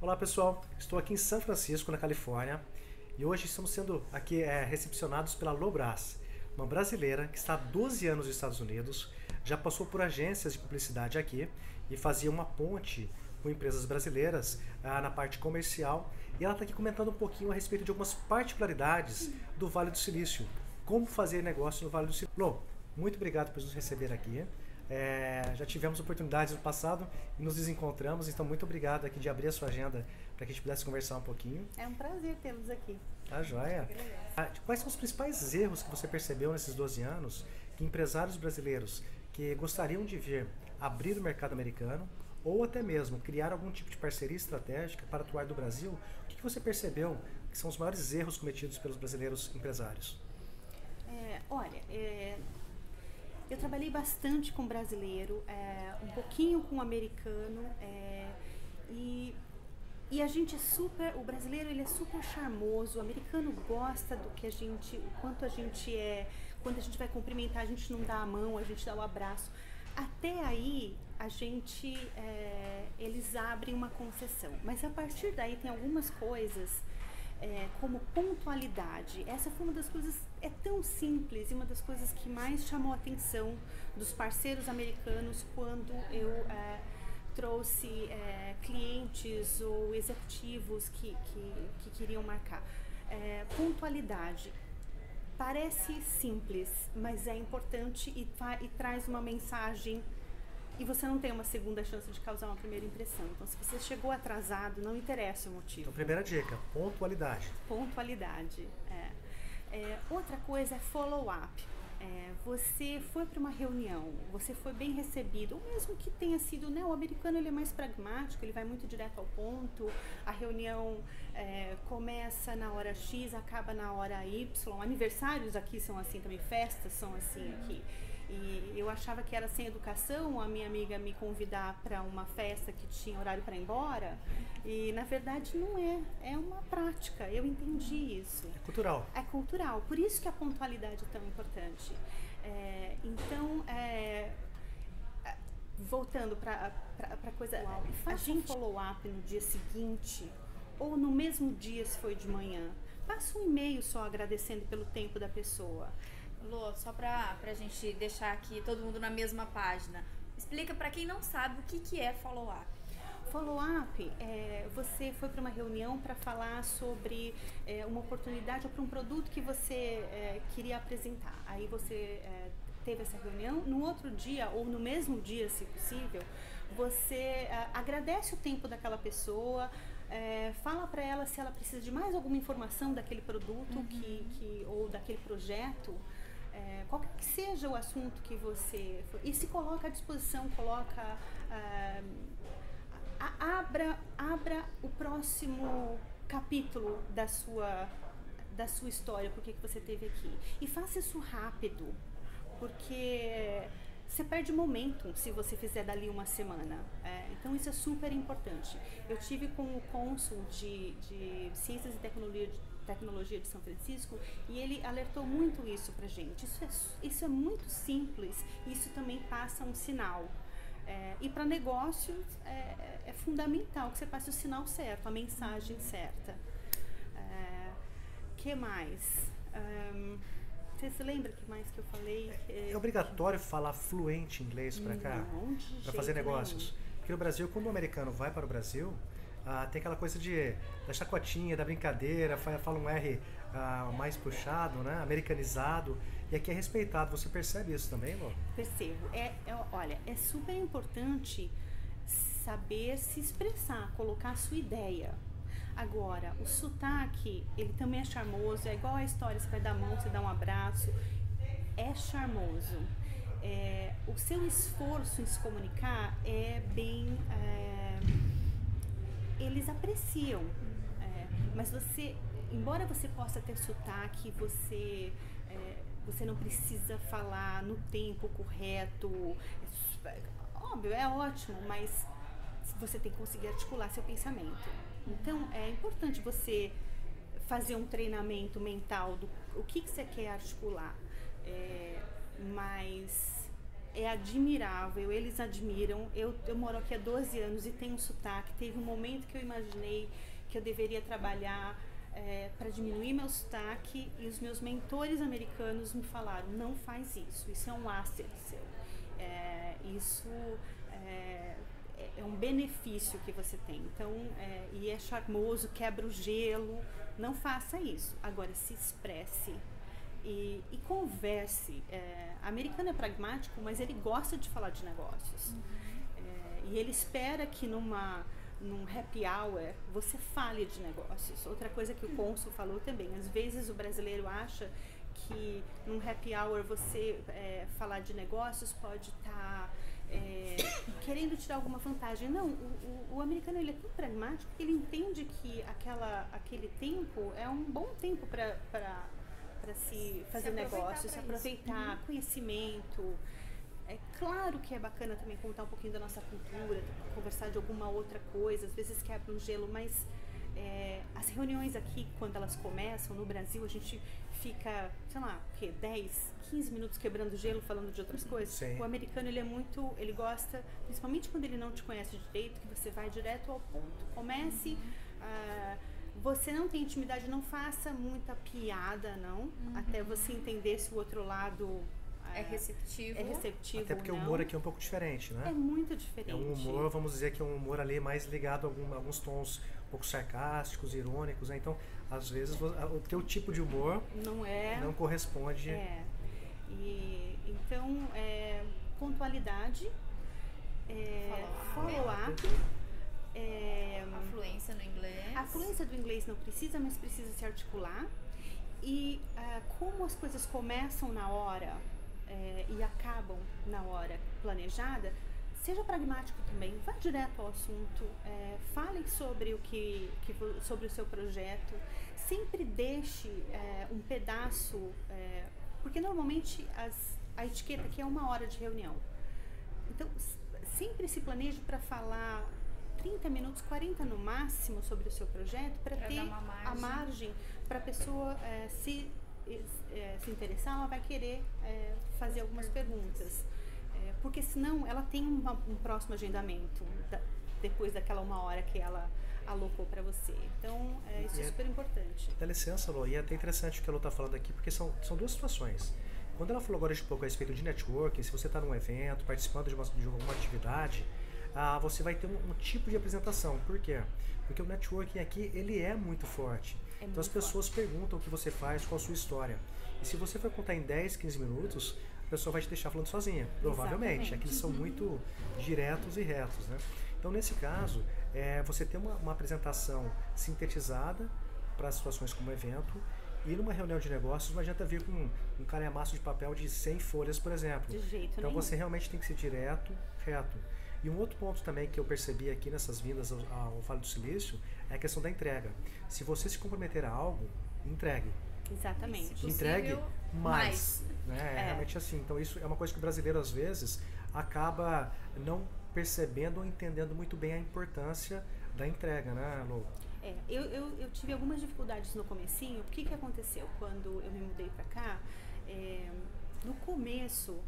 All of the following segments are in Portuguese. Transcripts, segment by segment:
Olá pessoal, estou aqui em São Francisco, na Califórnia, e hoje estamos sendo aqui recepcionados pela Lobras, uma brasileira que está há 12 anos nos Estados Unidos, já passou por agências de publicidade aqui e fazia uma ponte com empresas brasileiras na parte comercial, e ela está aqui comentando um pouquinho a respeito de algumas particularidades do Vale do Silício, como fazer negócio no Vale do Silício. Lô, muito obrigado por nos receber aqui. Já tivemos oportunidades no passado e nos desencontramos, então muito obrigado aqui de abrir a sua agenda para que a gente pudesse conversar um pouquinho. É um prazer tê-los aqui. Tá joia. Quais são os principais erros que você percebeu nesses 12 anos que empresários brasileiros que gostariam de vir abrir o mercado americano ou até mesmo criar algum tipo de parceria estratégica para atuar do Brasil, o que você percebeu que são os maiores erros cometidos pelos brasileiros empresários? Eu trabalhei bastante com brasileiro, um pouquinho com americano, e a gente o brasileiro ele é super charmoso, o americano gosta do que o quanto a gente é, quando a gente vai cumprimentar a gente não dá a mão, a gente dá o abraço. Até aí eles abrem uma concessão, mas a partir daí tem algumas coisas como pontualidade. Essa foi uma das coisas, é tão simples, e uma das coisas que mais chamou a atenção dos parceiros americanos quando eu trouxe clientes ou executivos que queriam marcar. Pontualidade. Parece simples, mas é importante e traz uma mensagem. E você não tem uma segunda chance de causar uma primeira impressão. Então, se você chegou atrasado, não interessa o motivo. Então, primeira dica, pontualidade. Pontualidade. Outra coisa é follow-up. Você foi para uma reunião, você foi bem recebido, ou mesmo que tenha sido, né, o americano ele é mais pragmático, ele vai muito direto ao ponto, a reunião começa na hora X, acaba na hora Y, aniversários aqui são assim também, festas são assim aqui. E eu achava que era sem educação a minha amiga me convidar para uma festa que tinha horário para ir embora, e na verdade não é uma prática, eu entendi isso. É cultural. É cultural, por isso que a pontualidade é tão importante. Voltando para a coisa, faça um follow-up no dia seguinte, ou no mesmo dia se foi de manhã. Passa um e-mail só agradecendo pelo tempo da pessoa. Lô, só pra gente deixar aqui todo mundo na mesma página, explica pra quem não sabe o que é follow-up. Follow-up, você foi para uma reunião para falar sobre uma oportunidade ou para um produto que você queria apresentar. Aí você teve essa reunião, no outro dia ou no mesmo dia, se possível, você agradece o tempo daquela pessoa, fala para ela se ela precisa de mais alguma informação daquele produto ou daquele projeto. Qualquer que seja o assunto que você for, e se coloca à disposição, abra o próximo capítulo da sua história, porque que você esteve aqui, e faça isso rápido, porque você perde momentum se você fizer dali uma semana. Então isso é super importante. Eu tive com o cônsul de Ciências e Tecnologia de São Francisco, e ele alertou muito isso pra gente. Isso é muito simples, isso também passa um sinal. E para negócios é fundamental que você passe o sinal certo, a mensagem certa. Que mais? Você se lembra que mais que eu falei? É obrigatório falar fluente inglês para cá? Para fazer negócios? Porque no Brasil, quando o americano vai para o Brasil, tem aquela coisa da chacotinha, da brincadeira, fala um R mais puxado, né? Americanizado, e aqui é respeitado. Você percebe isso também, Lô? Percebo. Olha, é super importante saber se expressar, colocar a sua ideia. Agora, o sotaque, ele também é charmoso, é igual a história, você vai dar a mão, você dá um abraço, é charmoso. O seu esforço em se comunicar eles apreciam, mas embora você possa ter sotaque, você não precisa falar no tempo correto, óbvio, é ótimo, mas você tem que conseguir articular seu pensamento. Então é importante você fazer um treinamento mental do o que você quer articular, mas é admirável, eles admiram. Eu moro aqui há 12 anos e tenho sotaque. Teve um momento que eu imaginei que eu deveria trabalhar para diminuir meu sotaque, e os meus mentores americanos me falaram: não faz isso é um asset seu. Isso é um benefício que você tem. Então, e é charmoso, quebra o gelo. Não faça isso. Agora, se expresse. E converse. Americano é pragmático, mas ele gosta de falar de negócios. E ele espera que num happy hour você fale de negócios. Outra coisa que o cônsul falou também: às vezes o brasileiro acha que num happy hour você falar de negócios pode estar querendo tirar alguma vantagem. Não, o americano ele é tão pragmático que ele entende que aquele tempo é um bom tempo para se fazer negócio, se aproveitar, conhecimento. É claro que é bacana também contar um pouquinho da nossa cultura, conversar de alguma outra coisa, às vezes quebra um gelo, mas as reuniões aqui, quando elas começam, no Brasil, a gente fica, sei lá, 10, 15 minutos quebrando gelo, falando de outras coisas. Sim. O americano, ele gosta, principalmente quando ele não te conhece direito, que você vai direto ao ponto. Comece... Você não tem intimidade, não faça muita piada, não. Até você entender se o outro lado é receptivo. Até porque ou não. o humor aqui é um pouco diferente, né? É muito diferente. É um humor, vamos dizer que é um humor ali mais ligado a alguns tons um pouco sarcásticos, irônicos, né? Então, às vezes, o teu tipo de humor não corresponde. Então, pontualidade, follow-up. A fluência no inglês. A fluência do inglês não precisa, mas precisa se articular. E como as coisas começam na hora e acabam na hora planejada, seja pragmático também, vá direto ao assunto, fale sobre sobre o seu projeto, sempre deixe um pedaço, porque normalmente a etiqueta aqui é 1 hora de reunião. Então, sempre se planeje para falar 30 minutos, 40 no máximo sobre o seu projeto, para ter a margem para a pessoa se interessar, ela vai querer fazer algumas perguntas. Porque senão ela tem um próximo agendamento depois daquela 1 hora que ela alocou para você. Então, isso é super importante. Dá licença, Lô, e é até interessante o que a Lô está falando aqui, porque são 2 situações. Quando ela falou agora de pouco a respeito de networking, se você está num evento, participando de alguma atividade, você vai ter um tipo de apresentação. Por quê? Porque o networking aqui, ele é muito forte. Então as pessoas perguntam o que você faz, qual a sua história. E se você for contar em 10, 15 minutos, a pessoa vai te deixar falando sozinha, provavelmente. Aqui eles são muito diretos e retos, né? Então nesse caso, você ter uma apresentação sintetizada para situações como evento. E numa reunião de negócios não adianta vir com um calhamaço de papel de 100 folhas, por exemplo. De jeito então nenhum. Você realmente tem que ser direto, reto. E um outro ponto também que eu percebi aqui nessas vindas ao Vale do Silício é a questão da entrega. Se você se comprometer a algo, entregue. Exatamente. Entregue mais. Né? É realmente assim. Então isso é uma coisa que o brasileiro às vezes acaba não percebendo ou entendendo muito bem a importância da entrega, né, Lô? Eu tive algumas dificuldades no comecinho. O que aconteceu quando eu me mudei para cá? No começo,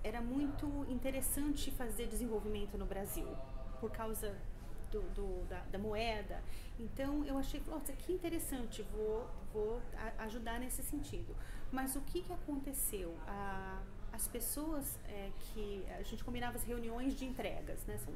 era muito interessante fazer desenvolvimento no Brasil, por causa da moeda. Então, eu achei, nossa, que interessante, vou ajudar nesse sentido. Mas o que aconteceu? As pessoas que... A gente combinava as reuniões de entregas, né? São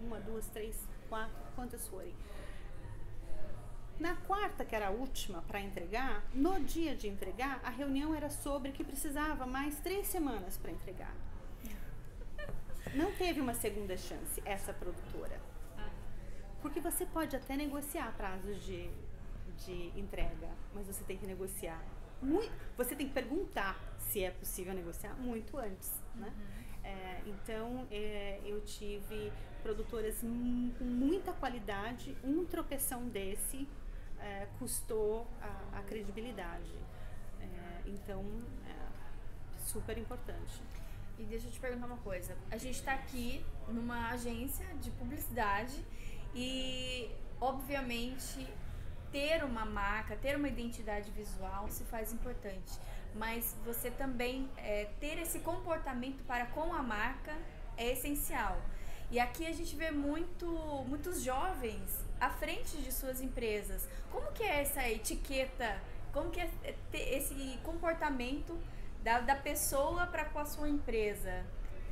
1, 2, 3, 4, quantas forem. Na quarta, que era a última para entregar, no dia de entregar, a reunião era sobre que precisava mais 3 semanas para entregar. Não teve uma segunda chance, essa produtora. Porque você pode até negociar prazos de entrega, mas você tem que negociar. Você tem que perguntar se é possível negociar muito antes, né? Então, eu tive produtoras com muita qualidade. Um tropeção desse custou a credibilidade. Então, super importante. E deixa eu te perguntar uma coisa. A gente está aqui numa agência de publicidade e, obviamente, ter uma marca, ter uma identidade visual se faz importante. mas você também ter esse comportamento para com a marca é essencial. E aqui a gente vê muitos jovens à frente de suas empresas. Como que é essa etiqueta? Como que é esse comportamento da pessoa para com a sua empresa?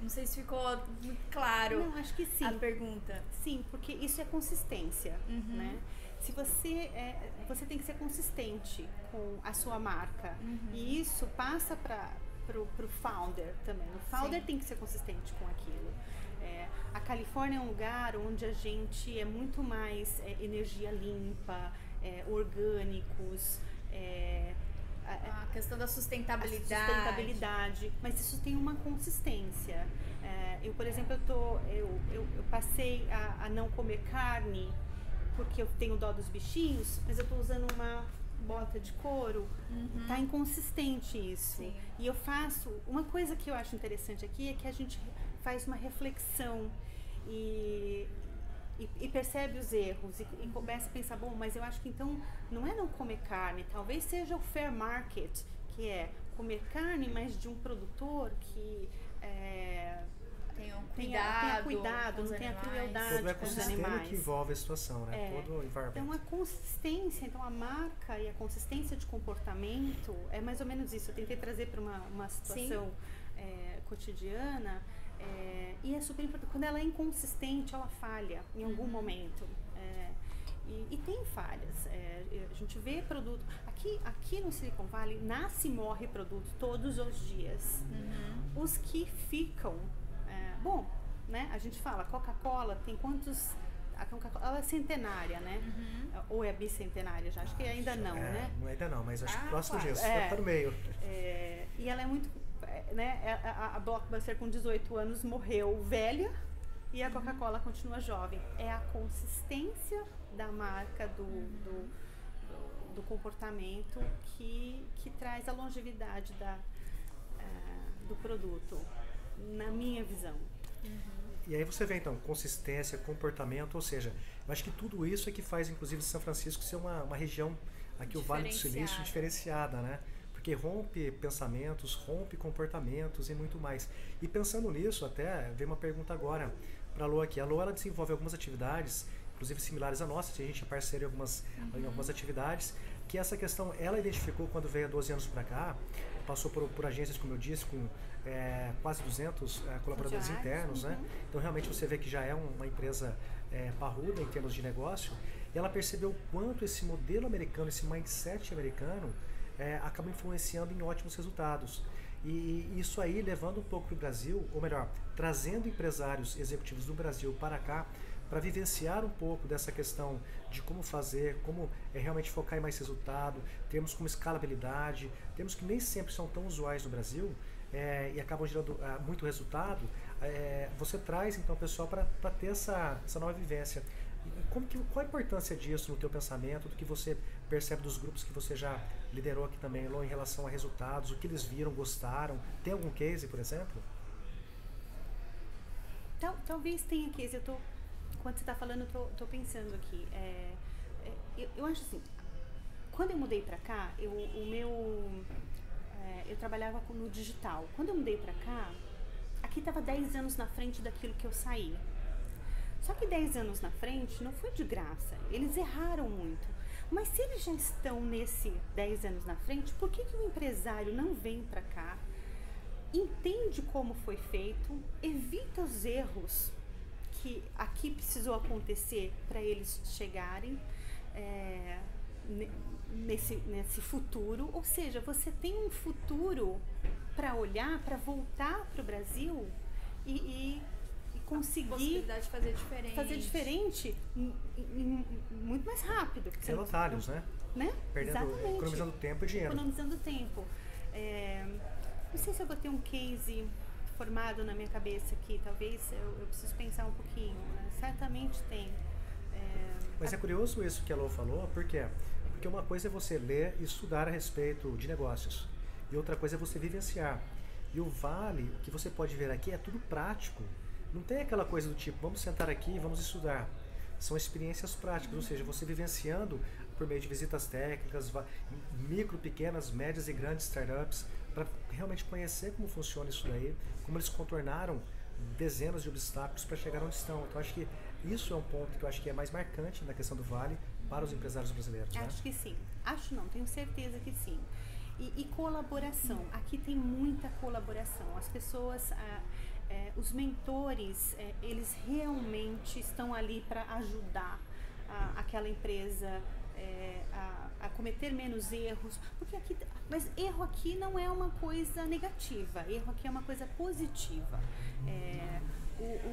Não sei se ficou muito claro. Não, acho que sim. A pergunta. Sim, porque isso é consistência, né? Se você tem que ser consistente com a sua marca. E isso passa para o founder também. O founder Sim. tem que ser consistente com aquilo. A Califórnia é um lugar onde a gente é muito mais energia limpa, orgânicos, A questão da sustentabilidade. a sustentabilidade, mas isso tem uma consistência. Eu, por exemplo, eu passei a não comer carne porque eu tenho dó dos bichinhos, mas eu estou usando uma bota de couro. Tá inconsistente isso. Sim. E eu faço uma coisa que eu acho interessante aqui é que a gente faz uma reflexão e percebe os erros e começa a pensar, bom, mas eu acho que então não é não comer carne, talvez seja o fair market, que é comer carne, mas de um produtor que tenha cuidado, com os não tenha animais. crueldade Todo o com os ecossistema animais. que envolve a situação, né? Todo o environment. Então a consistência, então a marca e a consistência de comportamento é mais ou menos isso. Eu tentei trazer para uma situação cotidiana. E é super importante. Quando ela é inconsistente, ela falha em algum momento. E tem falhas. A gente vê produto. Aqui no Silicon Valley nasce e morre produto todos os dias. Os que ficam. Bom, né? A gente fala, Coca-Cola tem quantos. A Coca-Cola ela é centenária, né? Ou é bicentenária já? Acho que ainda não, né? Ainda não, mas acho que próximo claro. disso. Deve estar no meio. E ela é muito. Né? A Blockbuster com 18 anos morreu velha e a Coca-Cola continua jovem. É a consistência da marca, do comportamento que traz a longevidade do produto, na minha visão. E aí você vê então consistência, comportamento, ou seja, eu acho que tudo isso é que faz inclusive São Francisco ser uma região aqui, o Vale do Silício, diferenciada, né? Porque rompe pensamentos, rompe comportamentos e muito mais. E pensando nisso, até veio uma pergunta agora para a Lô aqui. A Lô ela desenvolve algumas atividades, inclusive similares à nossa, a gente é parceiro em algumas atividades, que essa questão ela identificou quando veio há 12 anos para cá, passou por agências, como eu disse, com quase 200 colaboradores internos, né? Então realmente você vê que já é uma empresa parruda em termos de negócio, e ela percebeu o quanto esse modelo americano, esse mindset americano, acaba influenciando em ótimos resultados. E isso aí levando um pouco para o Brasil, ou melhor, trazendo empresários executivos do Brasil para cá, para vivenciar um pouco dessa questão de como fazer, como realmente focar em mais resultado, termos como escalabilidade, termos que nem sempre são tão usuais no Brasil e acabam gerando muito resultado. Você traz então o pessoal para ter essa nova vivência. Qual a importância disso no teu pensamento, do que você percebe dos grupos que você já liderou aqui também, Lô, em relação a resultados, o que eles viram, gostaram? Tem algum case, por exemplo? Talvez tenha case. Quando você está falando, eu tô pensando aqui. Eu acho assim, quando eu mudei para cá, eu trabalhava no digital. Quando eu mudei para cá, aqui estava 10 anos na frente daquilo que eu saí. Só que 10 anos na frente não foi de graça, eles erraram muito. Mas se eles já estão nesse 10 anos na frente, por que o empresário não vem para cá, entende como foi feito, evita os erros que aqui precisou acontecer para eles chegarem nesse futuro? Ou seja, você tem um futuro para olhar, para voltar para o Brasil e conseguir possibilidade de fazer diferente muito mais rápido. Sem atalhos, né? Exatamente. Economizando tempo e dinheiro. Economizando tempo. Não sei se eu botei um case formado na minha cabeça aqui, talvez eu preciso pensar um pouquinho, né? Certamente tem. Mas é curioso isso que a Lô falou, por quê? Porque uma coisa é você ler e estudar a respeito de negócios, e outra coisa é você vivenciar. E o Vale, o que você pode ver aqui é tudo prático. Não tem aquela coisa do tipo, vamos sentar aqui e vamos estudar. São experiências práticas, ou seja, você vivenciando, por meio de visitas técnicas, micro, pequenas, médias e grandes startups, para realmente conhecer como funciona isso daí, como eles contornaram dezenas de obstáculos para chegar onde estão. Então acho que isso é um ponto que eu acho que é mais marcante na questão do Vale para os empresários brasileiros. Né? Acho que sim. Acho não, tenho certeza que sim. E colaboração. Aqui tem muita colaboração. As pessoas, os mentores, eles realmente estão ali para ajudar aquela empresa a cometer menos erros. Porque aqui, mas erro aqui não é uma coisa negativa. Erro aqui é uma coisa positiva.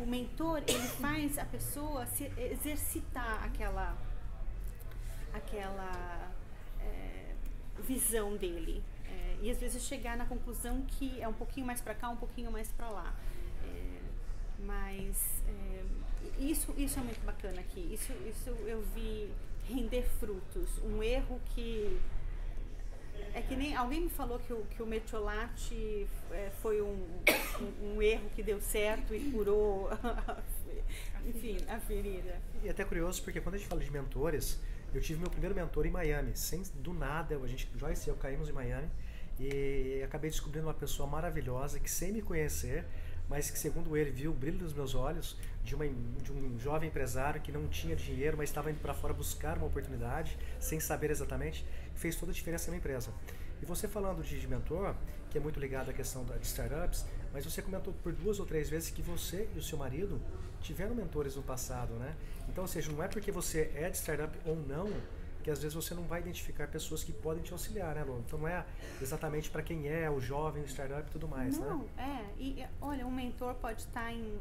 O mentor, ele faz a pessoa se exercitar aquela visão dele, e às vezes chegar na conclusão que é um pouquinho mais para cá, um pouquinho mais para lá, mas isso é muito bacana aqui, isso eu vi render frutos. Um erro que é que nem alguém me falou que o Mertiolate foi um erro que deu certo e curou enfim, a ferida. E é até curioso porque quando a gente fala de mentores, eu tive meu primeiro mentor em Miami, do nada, Joyce e eu caímos em Miami e acabei descobrindo uma pessoa maravilhosa que, sem me conhecer, mas que, segundo ele, viu o brilho nos meus olhos de um jovem empresário que não tinha dinheiro, mas estava indo para fora buscar uma oportunidade, sem saber exatamente, fez toda a diferença na empresa. E você falando de mentor, que é muito ligado à questão de startups, mas você comentou por 2 ou 3 vezes que você e o seu marido tiveram mentores no passado, né? Então, ou seja, não é porque você é de startup ou não, que às vezes você não vai identificar pessoas que podem te auxiliar, né, Lô? Então não é exatamente para quem é o jovem, o startup e tudo mais, não, né? E olha, um mentor pode estar em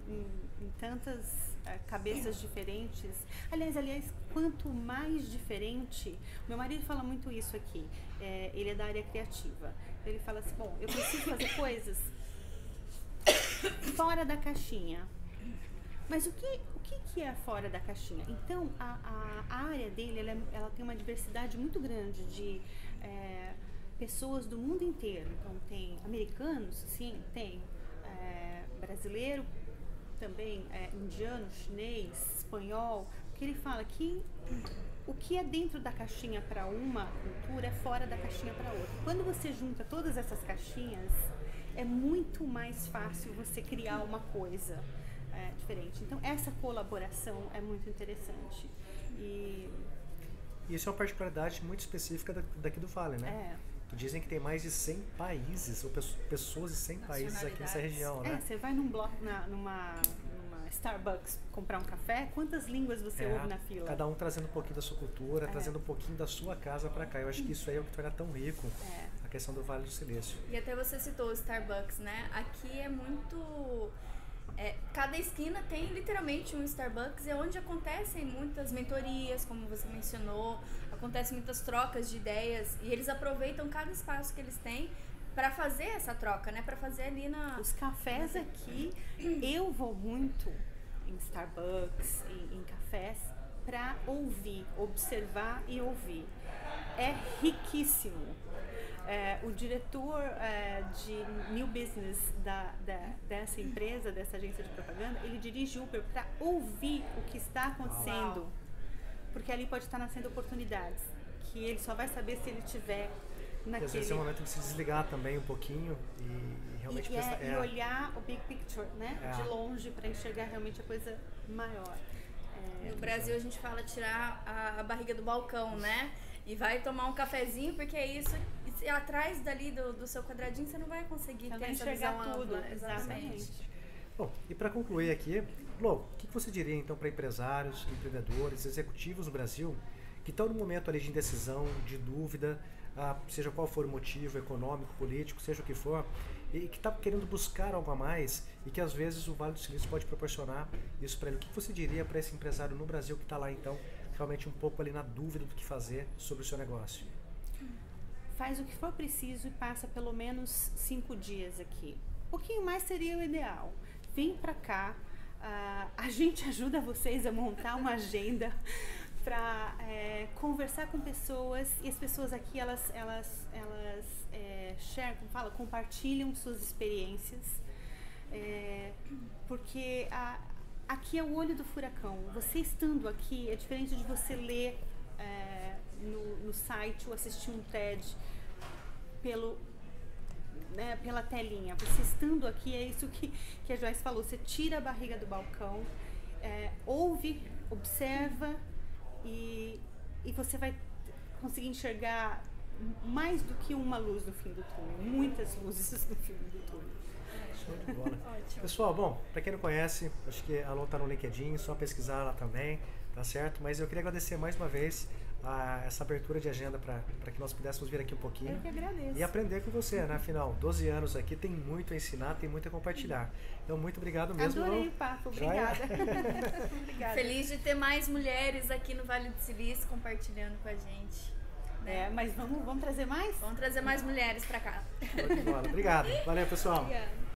tantas cabeças diferentes. Aliás, quanto mais diferente, meu marido fala muito isso aqui, ele é da área criativa. Ele fala assim, bom, eu preciso fazer coisas fora da caixinha. Mas o que é fora da caixinha? Então, a área dele, ela tem uma diversidade muito grande de pessoas do mundo inteiro. Então, tem americanos, sim, tem brasileiro, também indiano, chinês, espanhol. Porque ele fala que o que é dentro da caixinha para uma cultura é fora da caixinha para outra. Quando você junta todas essas caixinhas, é muito mais fácil você criar uma coisa diferente. Então, essa colaboração é muito interessante. E isso é uma particularidade muito específica daqui do Vale, né? Que dizem que tem mais de 100 países, ou pessoas de 100 países aqui nessa região, né? Você vai numa Starbucks comprar um café, quantas línguas você ouve na fila? Cada um trazendo um pouquinho da sua cultura, trazendo um pouquinho da sua casa para cá. Eu acho que isso aí é o que torna tão rico a questão do Vale do Silício. E até você citou o Starbucks, né? Aqui é muito... cada esquina tem literalmente um Starbucks, é onde acontecem muitas mentorias, como você mencionou, acontecem muitas trocas de ideias e eles aproveitam cada espaço que eles têm para fazer essa troca, né? Para fazer ali Os cafés aqui, eu vou muito em Starbucks, em cafés, para ouvir, observar e ouvir. É riquíssimo. O diretor de New Business dessa empresa, dessa agência de propaganda, ele dirige Uber para ouvir o que está acontecendo. Uau. Porque ali pode estar nascendo oportunidades, que ele só vai saber se ele tiver naquele... E às vezes é o momento de se desligar também um pouquinho e realmente e olhar o big picture, né? De longe, para enxergar realmente a coisa maior. No Brasil a gente fala tirar a barriga do balcão, né? E vai tomar um cafezinho, porque é isso... atrás dali do seu quadradinho você não vai conseguir ter essa visão tudo ampla. Exatamente. Bom, e para concluir aqui, Lô, o que você diria então para empresários, empreendedores, executivos no Brasil que estão no momento ali de indecisão, de dúvida, seja qual for o motivo, econômico, político, seja o que for, e que está querendo buscar algo a mais e que às vezes o Vale do Silício pode proporcionar isso para ele? O que você diria para esse empresário no Brasil que está lá então realmente um pouco ali na dúvida do que fazer sobre o seu negócio? Faz o que for preciso e passa pelo menos 5 dias aqui. Um pouquinho mais seria o ideal. Vem pra cá, a gente ajuda vocês a montar uma agenda para conversar com pessoas, e as pessoas aqui elas compartilham suas experiências, porque aqui é o olho do furacão. Você estando aqui é diferente de você ler no site ou assistir um TED pela telinha. Você estando aqui, é isso que a Joyce falou, você tira a barriga do balcão, ouve, observa e você vai conseguir enxergar mais do que uma luz no fim do túnel, muitas luzes no fim do túnel. Show de bola. Pessoal, bom, para quem não conhece, acho que a Alô tá no LinkedIn, só pesquisar lá também, tá certo? Mas eu queria agradecer mais uma vez essa abertura de agenda para que nós pudéssemos vir aqui um pouquinho. Eu que agradeço. E aprender com você, né? Afinal, 12 anos aqui, tem muito a ensinar, tem muito a compartilhar. Então, muito obrigado mesmo. Adorei o papo, obrigada. Obrigada. Feliz de ter mais mulheres aqui no Vale do Silício compartilhando com a gente. Mas vamos trazer mais? Vamos trazer mais mulheres para cá. Show de bola. Obrigado. Valeu, pessoal. Obrigada.